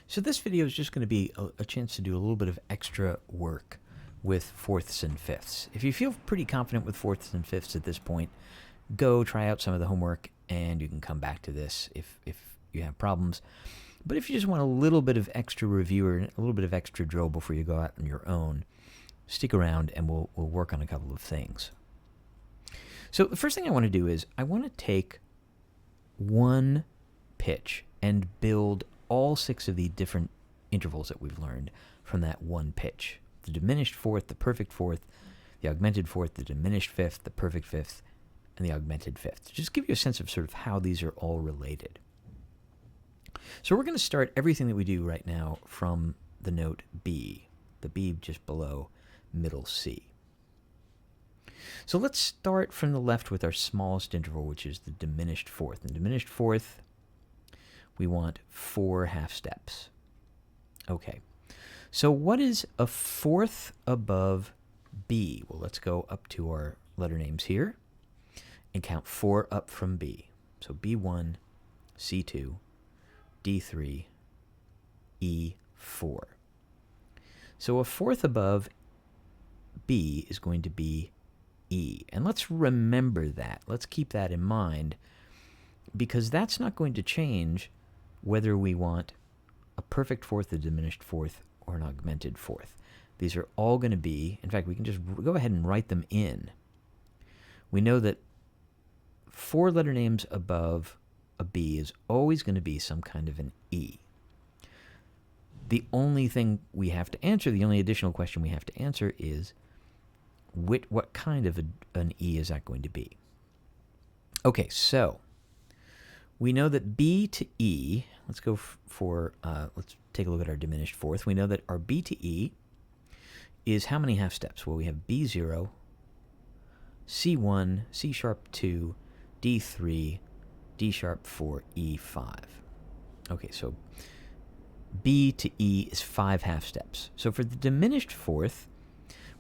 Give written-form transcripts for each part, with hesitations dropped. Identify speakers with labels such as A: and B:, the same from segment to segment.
A: So this video is just going to be a chance to do a little bit of extra work with fourths and fifths. If you feel pretty confident with fourths and fifths at this point, go try out some of the homework and you can come back to this if you have problems. But if you just want a little bit of extra review or a little bit of extra drill before you go out on your own, stick around and we'll work on a couple of things. So the first thing I want to do is I want to take one pitch and build all 6 of the different intervals that we've learned from that one pitch. The diminished fourth, the perfect fourth, the augmented fourth, the diminished fifth, the perfect fifth, and the augmented fifth. Just give you a sense of sort of how these are all related. So we're going to start everything that we do right now from the note B, the B just below middle C. So let's start from the left with our smallest interval, which is the diminished fourth. In the diminished fourth, we want 4 half steps. Okay, so what is a fourth above B? Well, let's go up to our letter names here and count 4 up from B. So B1, C2, D3, E4. So a fourth above B is going to be E. And let's remember that. Let's keep that in mind because that's not going to change whether we want a perfect fourth, a diminished fourth, or an augmented fourth. These are all going to be, in fact, we can just go ahead and write them in. We know that 4 letter names above a B is always going to be some kind of an E. The only thing we have to answer, the only additional question we have to answer is what kind of an E is that going to be? Okay, so we know that B to E, let's go let's take a look at our diminished fourth. We know that our B to E is how many half steps? Well, we have B0, C1, C sharp 2, D3, D sharp 4, E5. Okay, so B to E is 5 half steps. So for the diminished fourth,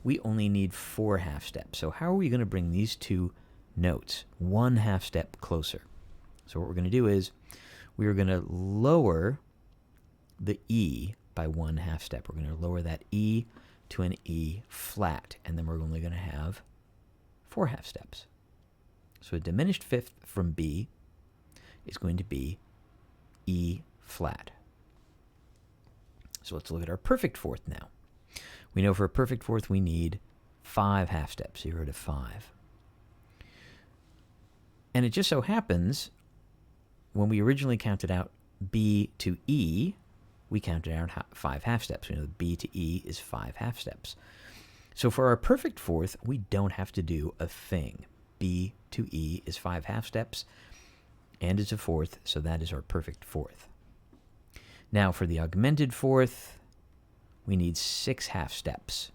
A: we only need 4 half steps. So how are we going to bring these 2 notes 1 half step closer? So what we're going to do is we're going to lower the E by 1 half step. We're going to lower that E to an E flat, and then we're only going to have 4 half steps. So a diminished fifth from B is going to be E flat. So let's look at our perfect fourth now. We know for a perfect fourth we need 5 half steps, 0 to 5. And it just so happens when we originally counted out B to E, we counted out 5 half steps. We know that B to E is 5 half steps. So for our perfect fourth, we don't have to do a thing. B to E is 5 half steps, and it's a fourth, so that is our perfect fourth. Now for the augmented fourth, we need 6 half steps.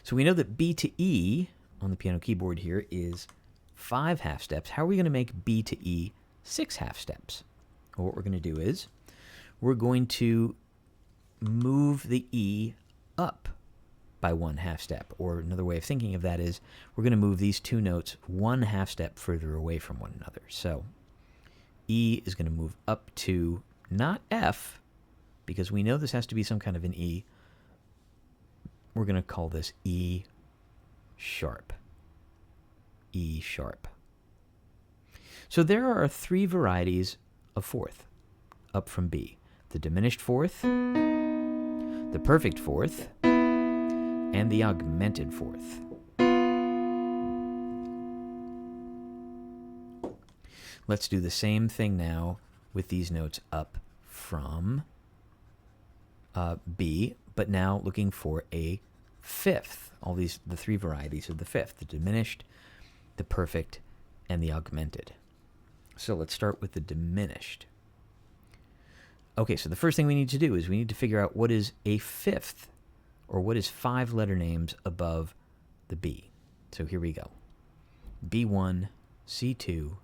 A: So we know that B to E on the piano keyboard here is 5 half steps. How are we going to make B to E 6 half steps? Well, what we're going to do is we're going to move the E up by 1 half step. Or another way of thinking of that is we're going to move these 2 notes 1 half step further away from one another. So E is going to move up to not F, because we know this has to be some kind of an E. We're going to call this E sharp. E sharp. So there are 3 varieties of fourth up from B. The diminished fourth, the perfect fourth, and the augmented fourth. Let's do the same thing now with these notes up from B, but now looking for a fifth. The 3 varieties of the fifth, the diminished, the perfect, and the augmented. So let's start with the diminished. Okay, so the first thing we need to do is we need to figure out what is a fifth, or what is 5 letter names above the B. So here we go. B1, C2,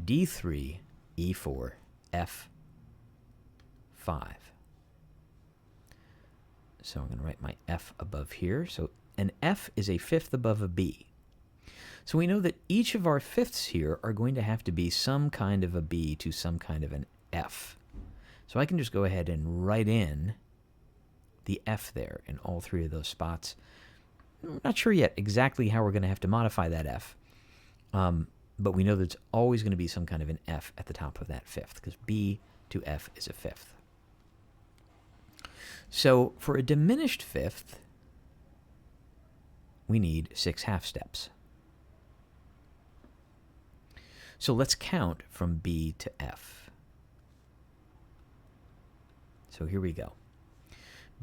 A: D3, E4, F5. So I'm going to write my F above here. So an F is a fifth above a B. So we know that each of our fifths here are going to have to be some kind of a B to some kind of an F. So I can just go ahead and write in the F there in all three of those spots. I'm not sure yet exactly how we're going to have to modify that F, but we know that it's always going to be some kind of an F at the top of that fifth, because B to F is a fifth. So for a diminished fifth, we need 6 half steps. So let's count from B to F. So here we go.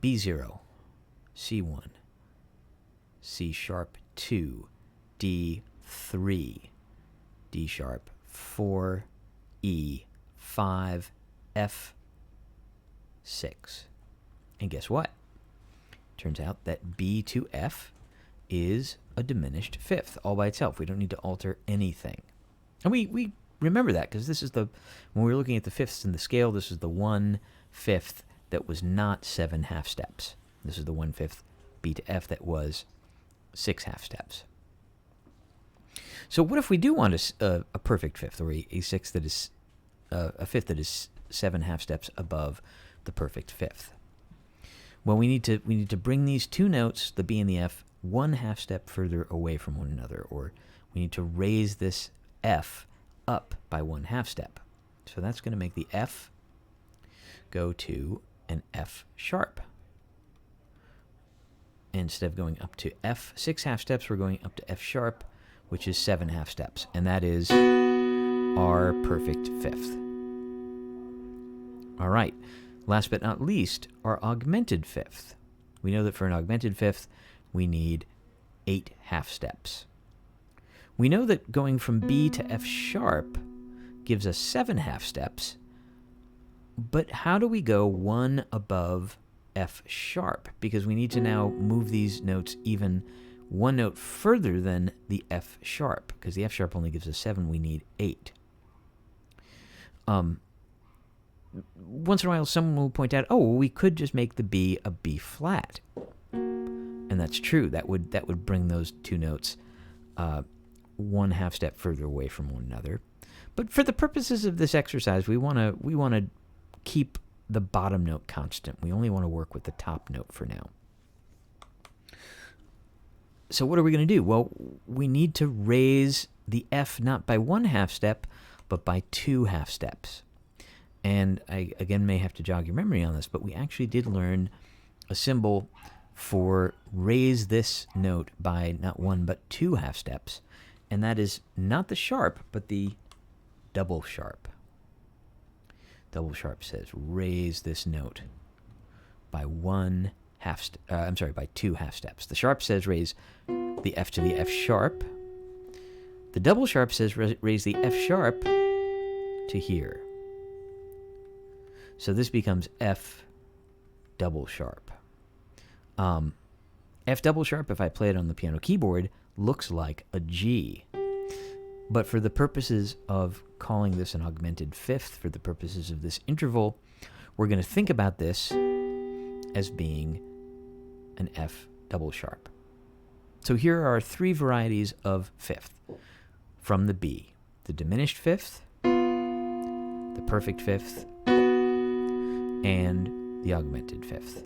A: B0, C1, C sharp 2, D3, D sharp 4, E 5, F 6. And guess what? Turns out that B to F is a diminished fifth all by itself. We don't need to alter anything. And we remember that because this is when we were looking at the fifths in the scale, this is the 1/5 that was not 7 half steps. This is the 1/5 B to F that was 6 half steps. So what if we do want a perfect fifth, or a sixth that is a fifth that is 7 half steps above the perfect fifth? Well, we need to bring these two notes, the B and the F, 1 half step further away from one another, or we need to raise this F up by 1 half step. So that's going to make the F go to an F sharp. Instead of going up to F 6 half steps, we're going up to F sharp, which is 7 half steps, and that is our perfect fifth. All right, last but not least, our augmented fifth. We know that for an augmented fifth, we need 8 half steps. We know that going from B to F sharp gives us 7 half steps, but how do we go one above F sharp? Because we need to now move these notes even one note further than the F sharp, because the F sharp only gives us 7, we need 8. Once in a while, someone will point out, oh, well, we could just make the B a B flat. And that's true. That would bring those two notes 1 half step further away from one another. But for the purposes of this exercise, we want to keep the bottom note constant. We only want to work with the top note for now. So what are we going to do? Well, we need to raise the F not by 1 half step, but by 2 half steps. And I, again, may have to jog your memory on this, but we actually did learn a symbol for raise this note by not 1 but 2 half steps, and that is not the sharp, but the double sharp. Double sharp says raise this note by 1 half. By 2 half steps. The sharp says raise the F to the F sharp. The double sharp says raise the F sharp to here. So this becomes F double sharp. F double sharp, if I play it on the piano keyboard, looks like a G. But for the purposes of calling this an augmented fifth, for the purposes of this interval, we're going to think about this as being an F double sharp. So here are 3 varieties of fifth from the B: the diminished fifth, the perfect fifth, and the augmented fifth.